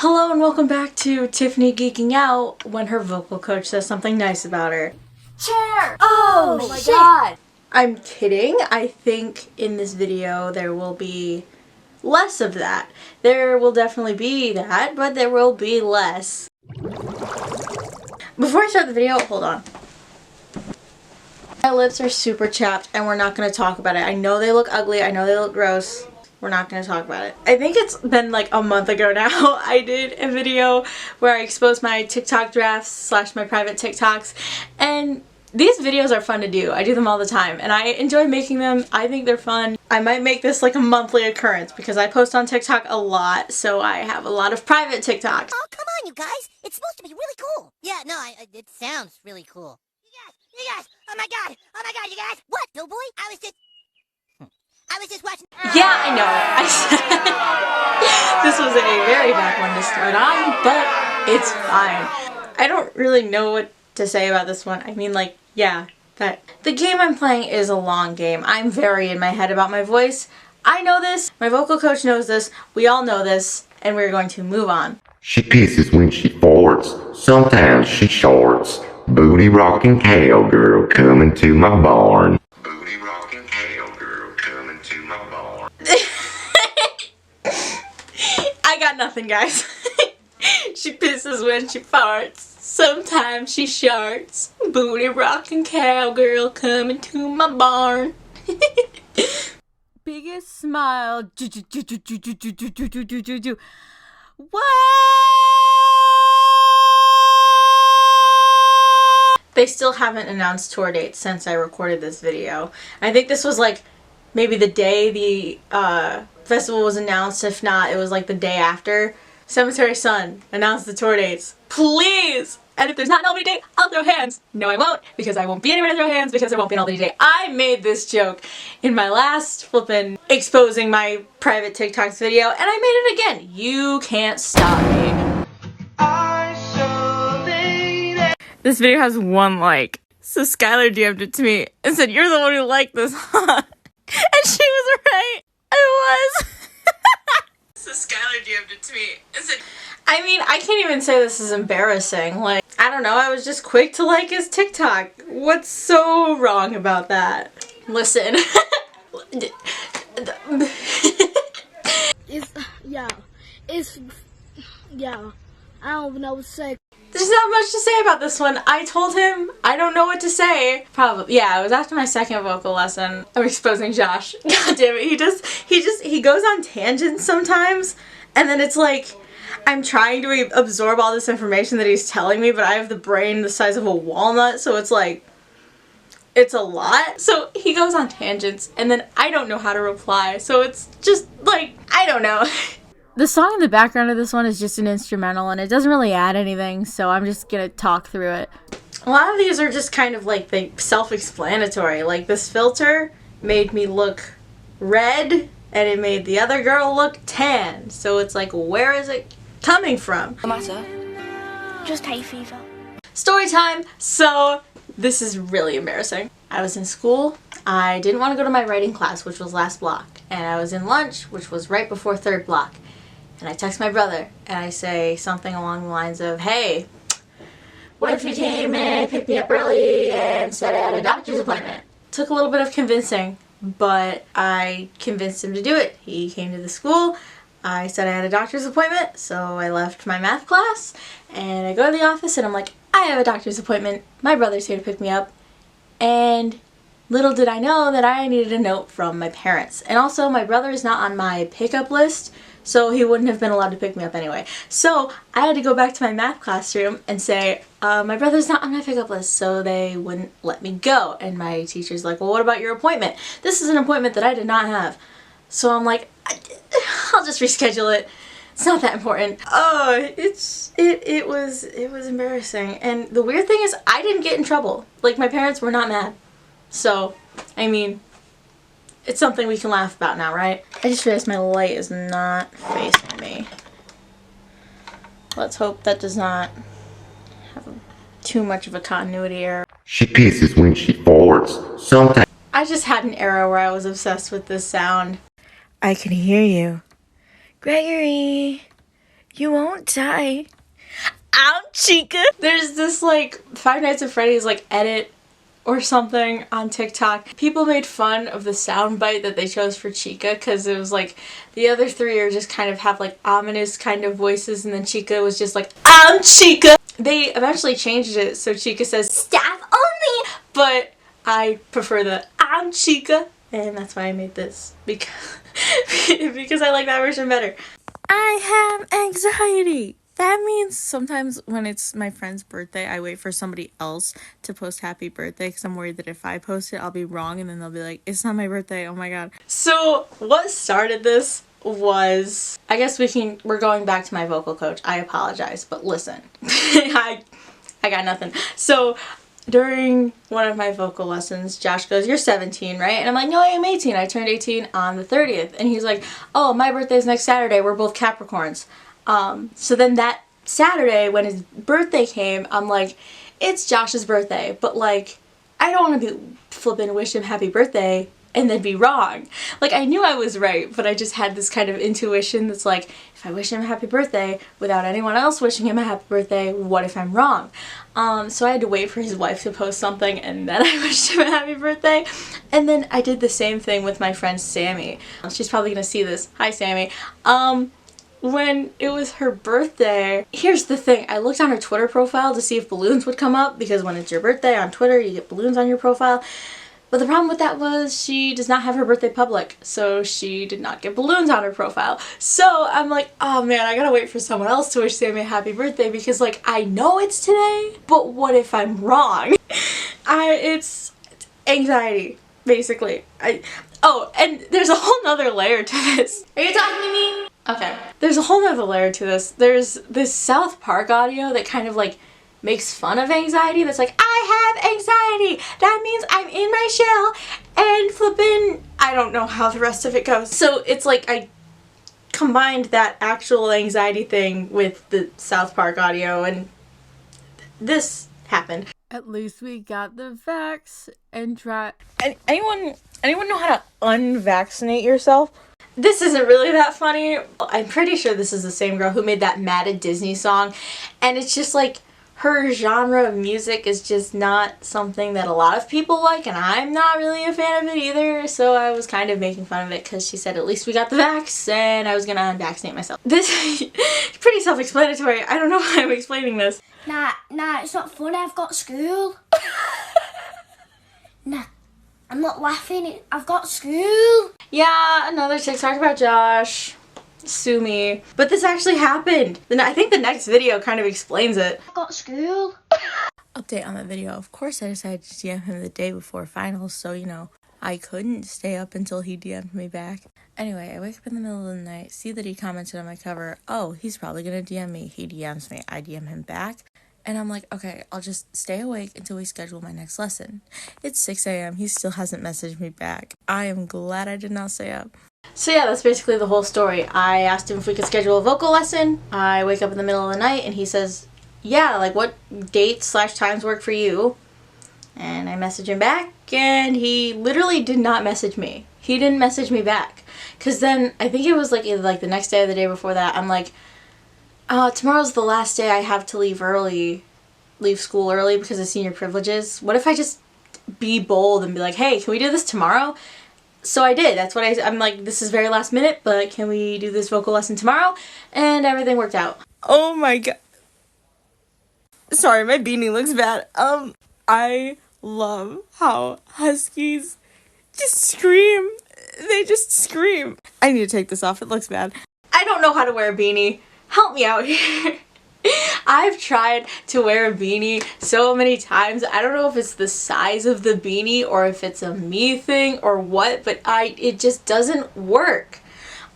Hello and welcome back to Tiffany geeking out when her vocal coach says something nice about her. Chair! Oh my god! I'm kidding. I think in this video there will be less of that. There will definitely be that, but there will be less. Before I start the video, hold on. My lips are super chapped and we're not going to talk about it. I know they look ugly. I know they look gross. We're not going to talk about it. I think it's been like a month ago now. I did a video where I exposed my TikTok drafts / my private TikToks, and these videos are fun to do. I do them all the time and I enjoy making them. I think they're fun. I might make this like a monthly occurrence because I post on TikTok a lot, so I have a lot of private TikToks. Oh, come on, you guys. It's supposed to be really cool. Yeah, no, it sounds really cool. You guys, oh my god, you guys. What, Doughboy? I was just watching. Yeah, I know. I said this was a very bad one to start on, but it's fine. I don't really know what to say about this one. I mean, like, yeah, that the game I'm playing is a long game. I'm very in my head about my voice. I know this. My vocal coach knows this. We all know this, and we're going to move on. She pisses when she farts. Sometimes she shorts. Booty rocking cowgirl coming to my barn. Booty rocking cowgirl coming to my barn. I got nothing, guys. She pisses when she farts. Sometimes she sharts. Booty rocking cowgirl coming to my barn. Biggest smile. What? They still haven't announced tour dates since I recorded this video. I think this was like maybe the day the festival was announced. If not, it was like the day after. Cemetery Sun announced the tour dates. Please! And if there's not an Albany date, I'll throw hands. No, I won't, because I won't be anywhere to throw hands because there won't be an Albany date. I made this joke in my last flippin' exposing my private TikToks video, and I made it again. You can't stop me. This video has 1 like. So Skylar DM'd it to me and said, "You're the one who liked this, huh?" And she was right. I was. So Skylar DM'd it to me and said, I mean, I can't even say this is embarrassing. Like, I don't know, I was just quick to like his TikTok. What's so wrong about that? Listen. I don't even know what to say. There's not much to say about this one. I told him I don't know what to say. Probably, yeah, it was after my second vocal lesson. I'm exposing Josh. God damn it, he goes on tangents sometimes, and then it's like, I'm trying to absorb all this information that he's telling me, but I have the brain the size of a walnut, so it's like, it's a lot. So he goes on tangents, and then I don't know how to reply, so it's just like, I don't know. The song in the background of this one is just an instrumental and it doesn't really add anything, so I'm just gonna talk through it. A lot of these are just kind of like self-explanatory. Like this filter made me look red and it made the other girl look tan. So it's like, where is it coming from? No matter. Just hay fever. Story time! So this is really embarrassing. I was in school. I didn't want to go to my writing class, which was last block. And I was in lunch, which was right before third block. And I text my brother, and I say something along the lines of, "Hey, what if you came and picked me up early and said I had a doctor's appointment?" Took a little bit of convincing, but I convinced him to do it. He came to the school, I said I had a doctor's appointment, so I left my math class, and I go to the office, and I'm like, "I have a doctor's appointment, my brother's here to pick me up," and little did I know that I needed a note from my parents. And also, my brother is not on my pickup list, so he wouldn't have been allowed to pick me up anyway. So I had to go back to my math classroom and say, my brother's not on my pickup list, so they wouldn't let me go. And my teacher's like, "Well, what about your appointment?" This is an appointment that I did not have. So I'm like, I'll just reschedule it. It's not that important. Oh, it was embarrassing. And the weird thing is, I didn't get in trouble. Like, my parents were not mad. So, I mean, it's something we can laugh about now, right? I just realized my light is not facing me. Let's hope that does not have too much of a continuity error. She pisses when she farts. Sometimes. I just had an era where I was obsessed with this sound. I can hear you. Gregory, You won't die. Ow, Chica. There's this like Five Nights at Freddy's like edit or something on TikTok. People made fun of the soundbite that they chose for Chica because it was like the other three are just kind of have like ominous kind of voices, and then Chica was just like, I'm Chica. They eventually changed it so Chica says staff only, but I prefer the I'm Chica, and that's why I made this because because I like that version better. I have anxiety. That means sometimes when it's my friend's birthday, I wait for somebody else to post happy birthday because I'm worried that if I post it, I'll be wrong, and then they'll be like, it's not my birthday, oh my god. So what started this was, I guess we're going back to my vocal coach. I apologize, but listen, I got nothing. So during one of my vocal lessons, Josh goes, you're 17, right? And I'm like, no, I am 18. I turned 18 on the 30th. And he's like, oh, my birthday's next Saturday. We're both Capricorns. So then that Saturday when his birthday came, I'm like, it's Josh's birthday, but like, I don't want to be flippin' wish him happy birthday and then be wrong. Like, I knew I was right, but I just had this kind of intuition that's like, if I wish him a happy birthday without anyone else wishing him a happy birthday, what if I'm wrong? So I had to wait for his wife to post something, and then I wished him a happy birthday. And then I did the same thing with my friend Sammy. She's probably gonna see this. Hi, Sammy. When it was her birthday, here's the thing, I looked on her Twitter profile to see if balloons would come up, because when it's your birthday on Twitter, you get balloons on your profile. But the problem with that was she does not have her birthday public, so she did not get balloons on her profile. So I'm like, oh man, I gotta wait for someone else to wish Sammy a happy birthday, because like, I know it's today, but what if I'm wrong? It's anxiety, basically. Oh, and there's a whole nother layer to this. Are you talking to me? Okay. There's a whole nother layer to this. There's this South Park audio that kind of like makes fun of anxiety. That's like, I have anxiety. That means I'm in my shell and flippin', I don't know how the rest of it goes. So it's like I combined that actual anxiety thing with the South Park audio, and this happened. At least we got the vax and try. Anyone know how to unvaccinate yourself? This isn't really that funny. I'm pretty sure this is the same girl who made that Mad at Disney song, and it's just like her genre of music is just not something that a lot of people like, and I'm not really a fan of it either, so I was kind of making fun of it because she said at least we got the vax, and I was gonna unvaccinate myself. This is pretty self-explanatory. I don't know why I'm explaining this. Nah, it's not funny. I've got school. Nah, I'm not laughing. I've got school. Yeah, another TikTok about Josh. Sue me. But this actually happened. I think the next video kind of explains it. I've got school. Update on the video. Of course I decided to DM him the day before finals, so you know, I couldn't stay up until he DM'd me back. Anyway, I wake up in the middle of the night, see that he commented on my cover. Oh, he's probably gonna DM me. He DMs me. I DM him back. And I'm like, okay, I'll just stay awake until we schedule my next lesson. It's 6 a.m. He still hasn't messaged me back. I am glad I did not stay up. So yeah, that's basically the whole story. I asked him if we could schedule a vocal lesson. I wake up in the middle of the night and he says, yeah, like what dates/times work for you? And I message him back, and he literally did not message me. He didn't message me back. Because then, I think it was like either like the next day or the day before that, I'm like, tomorrow's the last day I have to leave school early because of senior privileges. What if I just be bold and be like, hey, can we do this tomorrow? So I did. That's what I'm like, this is very last minute, but can we do this vocal lesson tomorrow? And everything worked out. Oh my god. Sorry, my beanie looks bad. I love how huskies just scream. They just scream. I need to take this off. It looks bad. I don't know how to wear a beanie. Help me out here. I've tried to wear a beanie so many times. I don't know if it's the size of the beanie or if it's a me thing or what, but it just doesn't work.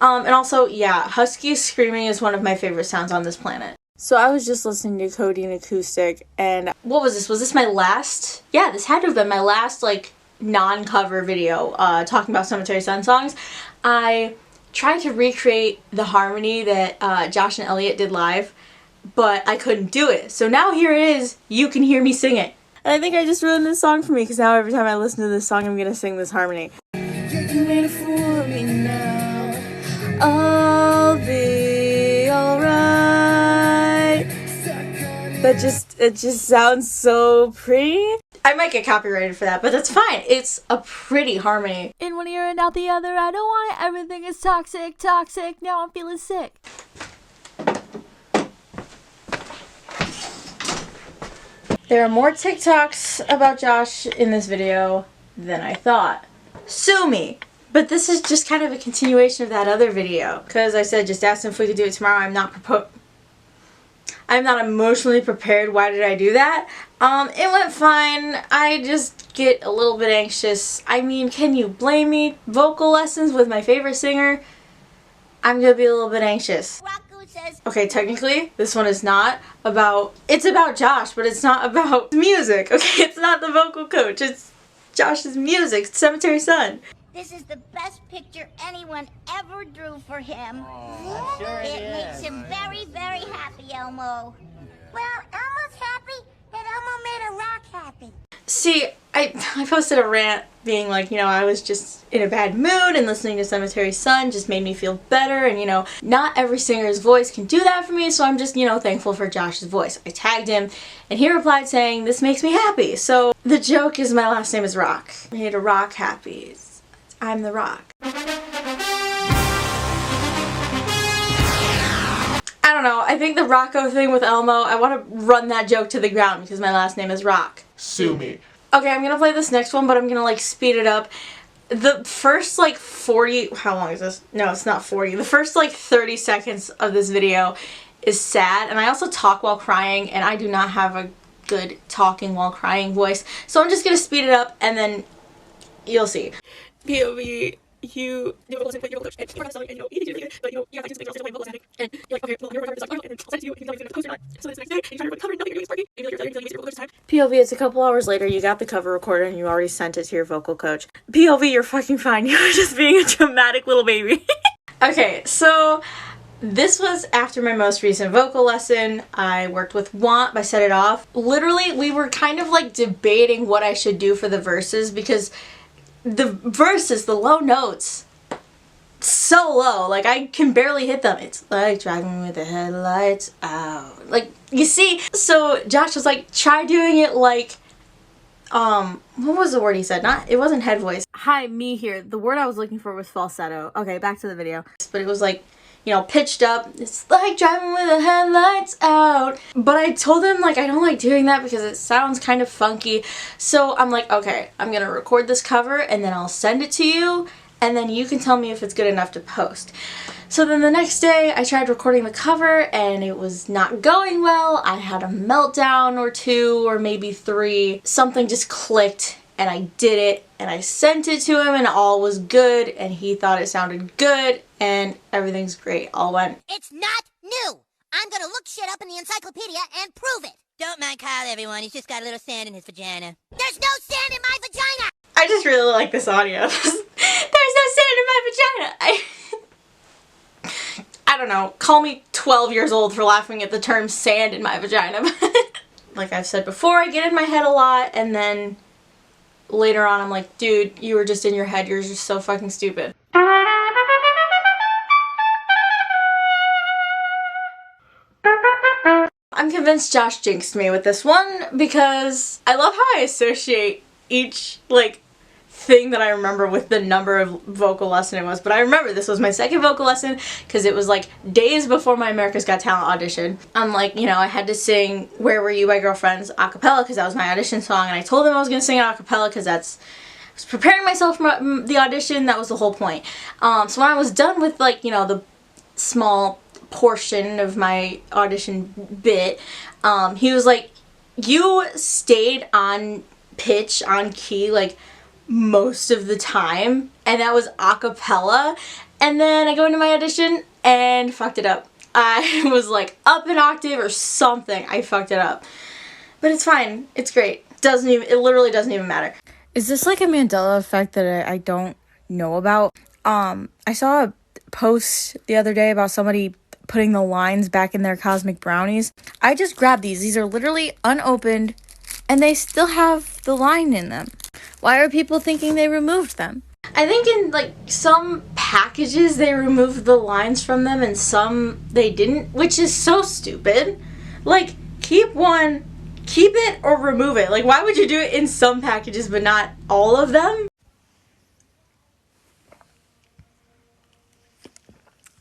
And also, yeah, husky screaming is one of my favorite sounds on this planet. So I was just listening to Codeine Acoustic, and what was this? Was this my last? Yeah, this had to have been my last, like, non-cover video talking about Cemetery Sun songs. I tried to recreate the harmony that Josh and Elliot did live, but I couldn't do it. So now here it is. You can hear me sing it. And I think I just ruined this song for me, because now every time I listen to this song, I'm gonna sing this harmony. You made it for me now. I'll be alright. it just sounds so pretty. I might get copyrighted for that, but that's fine. It's a pretty harmony. In one ear and out the other, I don't want it. Everything is toxic, toxic. Now I'm feeling sick. There are more TikToks about Josh in this video than I thought. Sue me! But this is just kind of a continuation of that other video. Because I said just ask him if we could do it tomorrow. I'm not emotionally prepared. Why did I do that? It went fine. I just get a little bit anxious. I mean, can you blame me? Vocal lessons with my favorite singer. I'm gonna be a little bit anxious. Okay, technically, this one is not about, it's about Josh, but it's not about music, okay? It's not the vocal coach, it's Josh's music, Cemetery Sun. This is the best picture anyone ever drew for him. Sure It makes him very, very happy, Elmo. Well, Elmo's happy that Elmo made a rock happy. See, I posted a rant being like, you know, I was just in a bad mood and listening to Cemetery Sun just made me feel better, and you know, not every singer's voice can do that for me, so I'm just, you know, thankful for Josh's voice. I tagged him and he replied saying, this makes me happy. So the joke is my last name is Rock. I made a rock happy. I'm the Rock. I don't know, I think the Rocco thing with Elmo, I want to run that joke to the ground because my last name is Rock. Sue me. Okay, I'm gonna play this next one, but I'm gonna like speed it up. The first like 40, how long is this? No, it's not 40. The first like 30 seconds of this video is sad, and I also talk while crying, and I do not have a good talking while crying voice. So I'm just gonna speed it up and then you'll see. POV, you do a vocal lesson with your vocal coach, and you're not selling, and you know, you think you're really good, but you know, you have like some big vocal lesson, and you're like, okay, well, you're recording this, and I'll send it to you, and you can tell me if you're gonna post it or not. So then it's the next day, and you try to record the cover, and nothing, you're doing sparky, and you're like, you're your vocal coach time. POV, it's a couple hours later, you got the cover recorded and you already sent it to your vocal coach. POV, you're fucking fine, you're just being a dramatic little baby. Okay, so this was after my most recent vocal lesson. I worked with Want by Set It Off. Literally, we were kind of like debating what I should do for the verses because the verses, the low notes, so low, like I can barely hit them. It's like driving with the headlights out. Like, you see? So Josh was like, try doing it like, what was the word he said? It wasn't head voice. Hi, me here. The word I was looking for was falsetto. Okay, back to the video. But it was like, you know, pitched up. It's like driving with the headlights out. But I told him, like, I don't like doing that because it sounds kind of funky. So I'm like, okay, I'm gonna record this cover and then I'll send it to you and then you can tell me if it's good enough to post. So then the next day I tried recording the cover and it was not going well. I had a meltdown or two or maybe three. Something just clicked and I did it and I sent it to him and all was good and he thought it sounded good and everything's great. All went. It's not new. I'm gonna look shit up in the encyclopedia and prove it. Don't mind Kyle, everyone. He's just got a little sand in his vagina. There's no sand in my vagina! I just really like this audio. There's no sand in my vagina. I don't know. Call me 12 years old for laughing at the term sand in my vagina. Like I've said before, I get in my head a lot and then later on I'm like, dude, you were just in your head. You're just so fucking stupid. I'm convinced Josh jinxed me with this one because I love how I associate each, like, thing that I remember with the number of vocal lesson it was. But I remember this was my second vocal lesson because it was, like, days before my America's Got Talent audition. I'm like, you know, I had to sing Where Were You by Girlfriends a cappella because that was my audition song. And I told them I was going to sing it a cappella because that's... I was preparing myself for the audition. That was the whole point. So when I was done with, like, you know, the small portion of my audition bit, he was like, you stayed on pitch, on key, like most of the time, and that was a cappella. And then I go into my audition and fucked it up. I was like up an octave or something. I fucked it up, but it's fine. It's great. It literally doesn't even matter. Is this like a Mandela effect that I don't know about? I saw a post the other day about somebody putting the lines back in their cosmic brownies. I just grabbed these. These are literally unopened and they still have the line in them. Why are people thinking they removed them? I think in like some packages they removed the lines from them and some they didn't, which is so stupid. Like, keep one, keep it or remove it. Like, why would you do it in some packages but not all of them?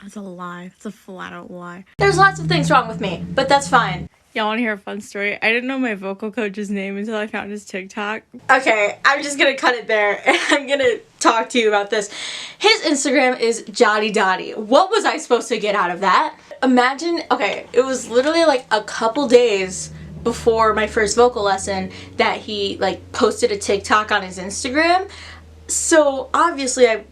That's a lie. That's a flat out lie. There's lots of things wrong with me, but that's fine. Y'all want to hear a fun story? I didn't know my vocal coach's name until I found his TikTok. Okay, I'm just gonna cut it there and I'm gonna talk to you about this. His Instagram is Jotty Dotty. What was I supposed to get out of that? Imagine, okay, it was literally like a couple days before my first vocal lesson that he like posted a TikTok on his Instagram. So obviously I,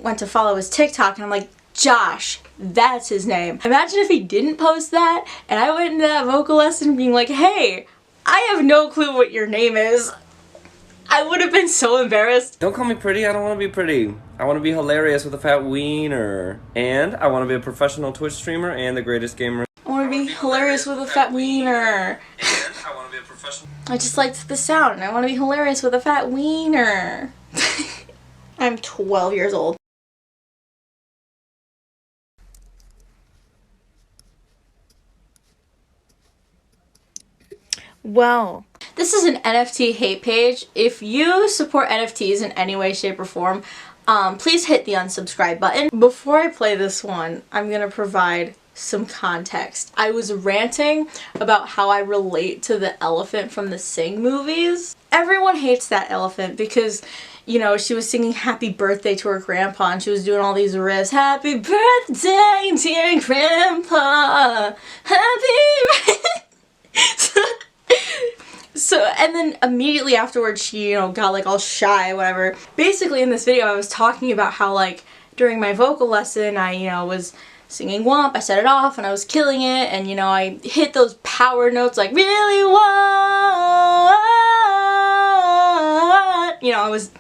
went to follow his TikTok and I'm like, Josh, that's his name. Imagine if he didn't post that and I went into that vocal lesson being like, hey, I have no clue what your name is. I would have been so embarrassed. Don't call me pretty, I don't want to be pretty. I want to be hilarious with a fat wiener. And I want to be a professional Twitch streamer and the greatest gamer. I want to be hilarious with a fat wiener. And I want to be a professional... I just liked the sound. I want to be hilarious with a fat wiener. I'm 12 years old. Well, this is an NFT hate page. If you support NFTs in any way, shape, or form, please hit the unsubscribe button. Before I play this one, I'm going to provide some context. I was ranting about how I relate to the elephant from the Sing movies. Everyone hates that elephant because, she was singing happy birthday to her grandpa and she was doing all these riffs. Happy birthday, dear grandpa. Happy So, and then immediately afterwards she, got like all shy, whatever. Basically in this video I was talking about how like during my vocal lesson I, was singing Womp, I set it off and I was killing it and, I hit those power notes like really what? I was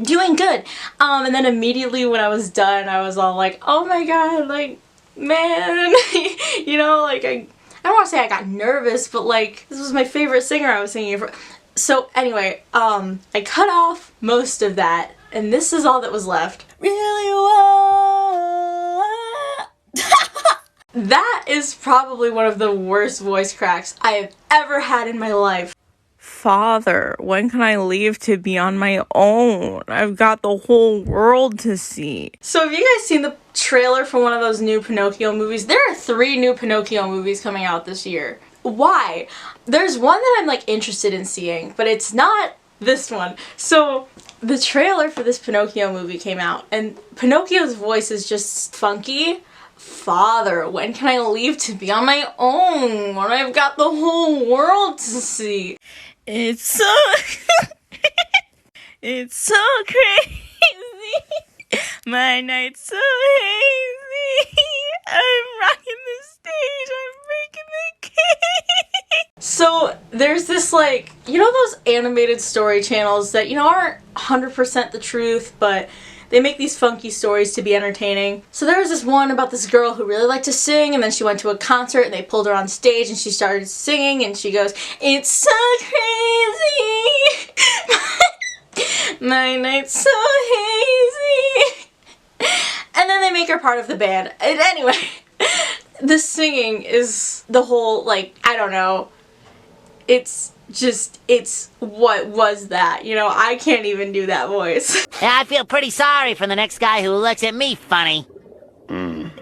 doing good. And then immediately when I was done I was all like, oh my god, like, man, like I don't want to say I got nervous, but like, this was my favorite singer I was singing for. So anyway, I cut off most of that, and this is all that was left. Really what? That is probably one of the worst voice cracks I have ever had in my life. Father, when can I leave to be on my own? I've got the whole world to see. So have you guys seen the trailer for one of those new Pinocchio movies? There are 3 new Pinocchio movies coming out this year. Why? There's one that I'm like interested in seeing, but it's not this one. So the trailer for this Pinocchio movie came out and Pinocchio's voice is just funky. Father, when can I leave to be on my own when I've got the whole world to see? It's so... it's so crazy. My night's so hazy. I'm rocking the stage. I'm breaking the cage. So there's this like, those animated story channels that, aren't 100% the truth, but they make these funky stories to be entertaining. So there was this one about this girl who really liked to sing and then she went to a concert and they pulled her on stage and she started singing and she goes, it's so crazy. My night's so hazy. And then they make her part of the band. And anyway, the singing is the whole, like, I don't know. It's what was that? I can't even do that voice. Yeah, I feel pretty sorry for the next guy who looks at me funny.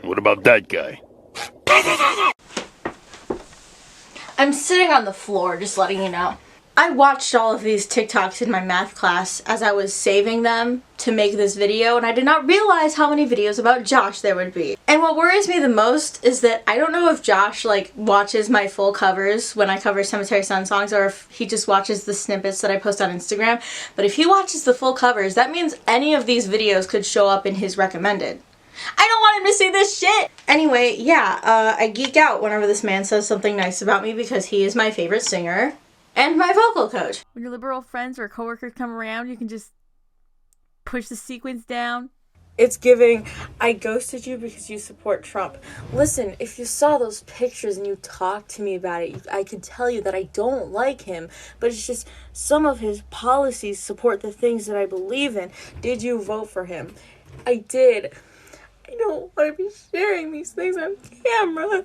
What about that guy? I'm sitting on the floor, just letting you know. I watched all of these TikToks in my math class as I was saving them to make this video, and I did not realize how many videos about Josh there would be. And what worries me the most is that I don't know if Josh like watches my full covers when I cover Cemetery Sun songs or if he just watches the snippets that I post on Instagram, but if he watches the full covers, that means any of these videos could show up in his recommended. I don't want him to see this shit! Anyway, yeah, I geek out whenever this man says something nice about me because he is my favorite singer. And my vocal coach. When your liberal friends or coworkers come around, you can just push the sequence down. It's giving, I ghosted you because you support Trump. Listen, if you saw those pictures and you talked to me about it, I could tell you that I don't like him, but it's just some of his policies support the things that I believe in. Did you vote for him? I did. I don't want to be sharing these things on camera.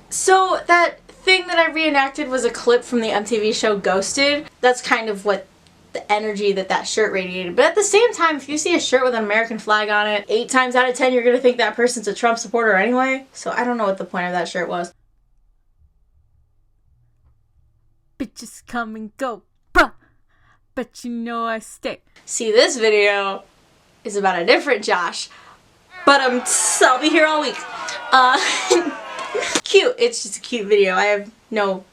So that thing that I reenacted was a clip from the MTV show Ghosted. That's kind of what the energy that shirt radiated. But at the same time, if you see a shirt with an American flag on it, 8 times out of 10 you're gonna think that person's a Trump supporter anyway. So I don't know what the point of that shirt was. Bitches come and go, bruh. But you know I stay. See, this video is about a different Josh. But I'll be here all week. Cute. It's just a cute video. I have no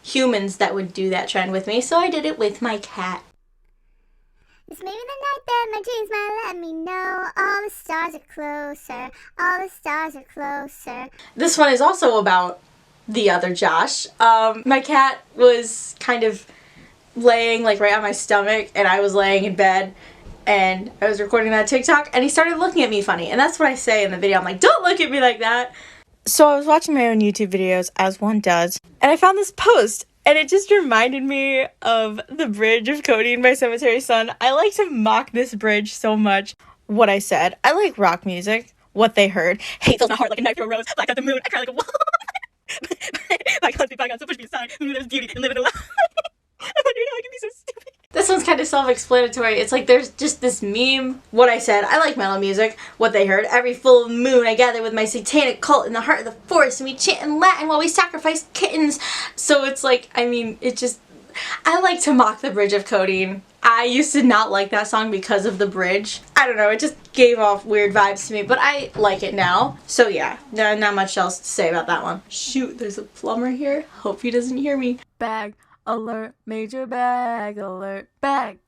humans that would do that trend with me, so I did it with my cat. It's maybe the night that my dreams might let me know. All the stars are closer. All the stars are closer. This one is also about the other Josh. My cat was kind of laying like right on my stomach, and I was laying in bed, and I was recording that TikTok, and he started looking at me funny, and that's what I say in the video. I'm like, don't look at me like that. So I was watching my own YouTube videos, as one does, and I found this post, and it just reminded me of the Bridge of Codeine by Cemetery Sun. I like to mock this bridge so much. What I said, I like rock music. What they heard, hate fills my heart like a knife through a rose, black out the moon, I cry like a wall. Bygones be bygones, so push me aside, there's beauty in living alive. I wonder how I can be so stupid. This one's kind of self-explanatory. It's like there's just this meme. What I said, I like mellow music. What they heard, every full moon I gather with my satanic cult in the heart of the forest, and we chant in Latin while we sacrifice kittens. So it's like, I mean, it just, I like to mock the Bridge of Codeine. I used to not like that song because of the bridge. I don't know, it just gave off weird vibes to me, but I like it now. So yeah, not much else to say about that one. Shoot, there's a plumber here. Hope he doesn't hear me. Bag alert, major bag alert, bag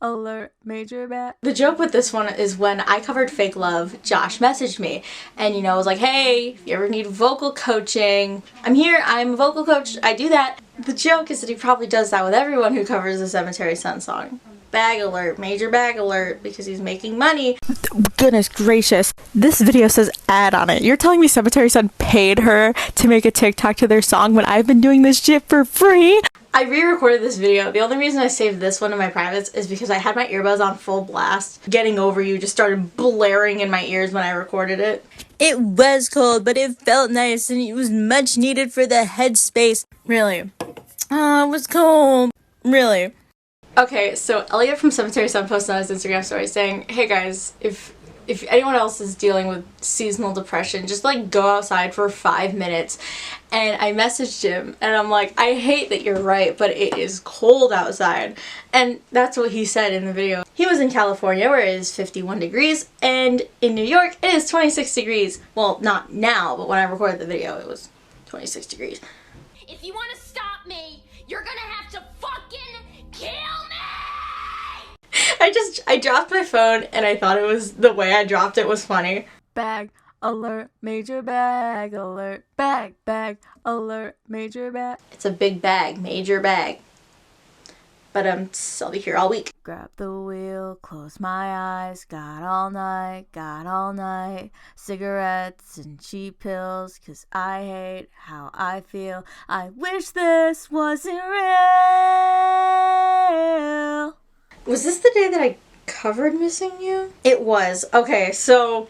alert, major bag. The joke with this one is when I covered Fake Love, Josh messaged me and, you know, was like, hey, if you ever need vocal coaching, I'm here, I'm a vocal coach, I do that. The joke is that he probably does that with everyone who covers the Cemetery Sun song. Bag alert, major bag alert, because he's making money. Goodness gracious. This video says ad on it. You're telling me Cemetery Sun paid her to make a TikTok to their song when I've been doing this shit for free? I re-recorded this video. The only reason I saved this one in my privates is because I had my earbuds on full blast. Getting Over You just started blaring in my ears when I recorded it. It was cold, but it felt nice and it was much needed for the headspace. Really? Oh, it was cold. Really? Okay, so Elliot from Cemetery Sun posted on his Instagram story saying, hey guys, if anyone else is dealing with seasonal depression, just like go outside for 5 minutes. And I messaged him and I'm like, I hate that you're right, but it is cold outside. And that's what he said in the video. He was in California where it is 51 degrees, and in New York it is 26 degrees. Well, not now, but when I recorded the video it was 26 degrees. If you want to stop me, you're gonna have to fucking kill me! I dropped my phone and I thought it was, the way I dropped it was funny. Bag alert, major bag alert, bag alert, major bag. It's a big bag, major bag. But I'll be here all week. Grab the wheel, close my eyes, got all night, cigarettes and cheap pills, 'cause I hate how I feel. I wish this wasn't real. Was this the day that I covered Missing You? It was. Okay, so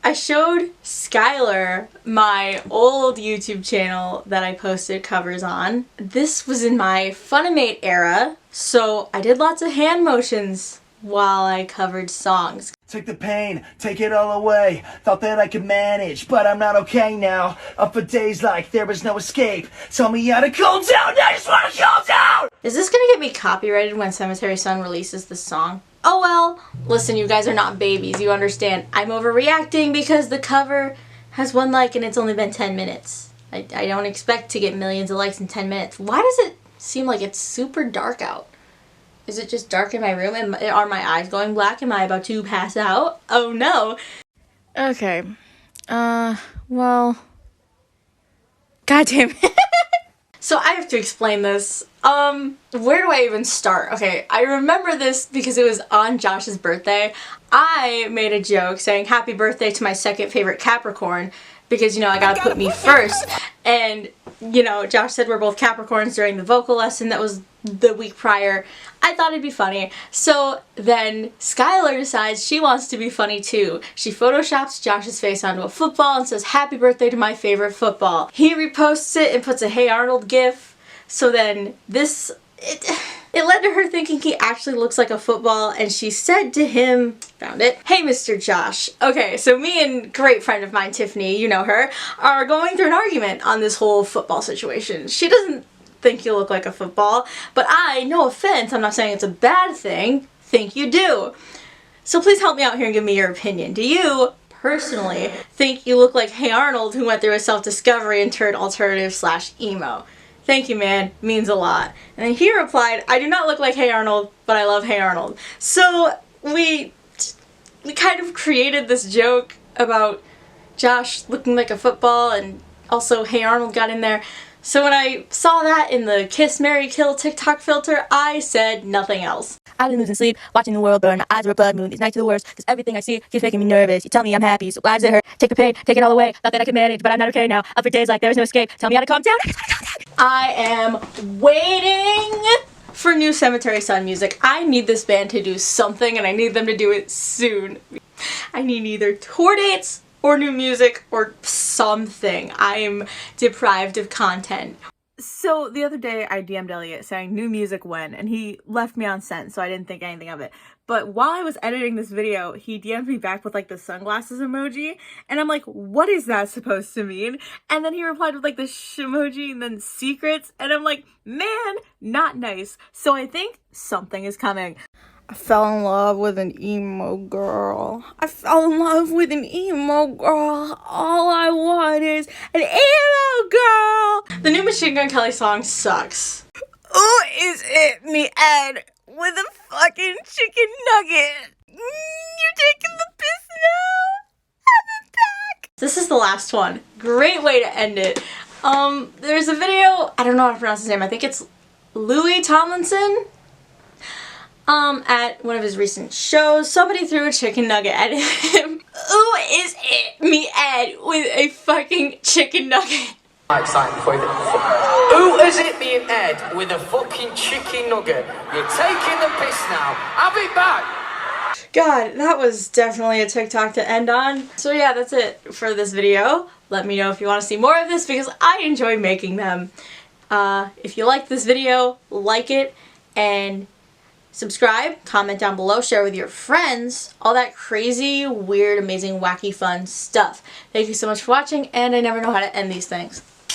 I showed Skylar my old YouTube channel that I posted covers on. This was in my Funimate era, so I did lots of hand motions while I covered songs. Take the pain, take it all away. Thought that I could manage, but I'm not okay now. Up for days like there was no escape. Tell me how to cool down, I just wanna cool down! Is this gonna get me copyrighted when Cemetery Sun releases this song? Oh well. Listen, you guys are not babies, you understand. I'm overreacting because the cover has 1 like and it's only been 10 minutes. I don't expect to get millions of likes in 10 minutes. Why does it seem like it's super dark out? Is it just dark in my room? Are my eyes going black? Am I about to pass out? Oh no. Okay. Well. Goddamn. So I have to explain this. Where do I even start? Okay, I remember this because it was on Josh's birthday. I made a joke saying happy birthday to my second favorite Capricorn, because, you know, I gotta put me first. And, you know, Josh said we're both Capricorns during the vocal lesson that was the week prior. I thought it'd be funny. So then Skylar decides she wants to be funny too. She photoshops Josh's face onto a football and says, "Happy birthday to my favorite football." He reposts it and puts a "Hey Arnold" gif. So then it led to her thinking he actually looks like a football, and she said to him, found it, "Hey Mr. Josh." Okay, so me and great friend of mine, Tiffany, you know her, are going through an argument on this whole football situation. She doesn't think you look like a football, but I, no offense, I'm not saying it's a bad thing, think you do. So please help me out here and give me your opinion. Do you personally think you look like Hey Arnold, who went through a self-discovery and turned alternative/emo? Thank you, man. Means a lot. And then he replied, "I do not look like Hey Arnold, but I love Hey Arnold." So we kind of created this joke about Josh looking like a football, and also Hey Arnold got in there. So when I saw that in the Kiss, Marry, Kill TikTok filter, I said nothing else. I've been losing sleep, watching the world burn. My eyes are a blood moon. These nights are the worst, because everything I see keeps making me nervous. You tell me I'm happy, so why does it hurt? Take the pain, take it all away. Thought that I could manage, but I'm not okay now. Up for days like there is no escape. Tell me how to calm down. I am waiting for new Cemetery Sun music. I need this band to do something, and I need them to do it soon. I need either tour dates or new music or something. I am deprived of content. So the other day I DM'd Elliot saying new music when, and he left me on scent, so I didn't think anything of it. But while I was editing this video, he DM'd me back with like the sunglasses emoji, and I'm like, what is that supposed to mean? And then he replied with like the emoji and then secrets, and I'm like, man, not nice. So I think something is coming. I fell in love with an emo girl. I fell in love with an emo girl. All I want is an emo girl. The new Machine Gun Kelly song sucks. Ooh, is it me, Ed, with a fucking chicken nugget? You're taking the piss now? Have it back. This is the last one. Great way to end it. There's a video, I don't know how to pronounce his name, I think it's Louis Tomlinson. At one of his recent shows, somebody threw a chicken nugget at him. Ooh, is it me, Ed, with a fucking chicken nugget? Who is it being Ed with a fucking chicken nugget? You're taking the piss now. Have it back. God, that was definitely a TikTok to end on. So yeah, that's it for this video. Let me know if you want to see more of this because I enjoy making them. If you like this video, like it, and subscribe, comment down below, share with your friends, all that crazy, weird, amazing, wacky, fun stuff. Thank you so much for watching, and I never know how to end these things.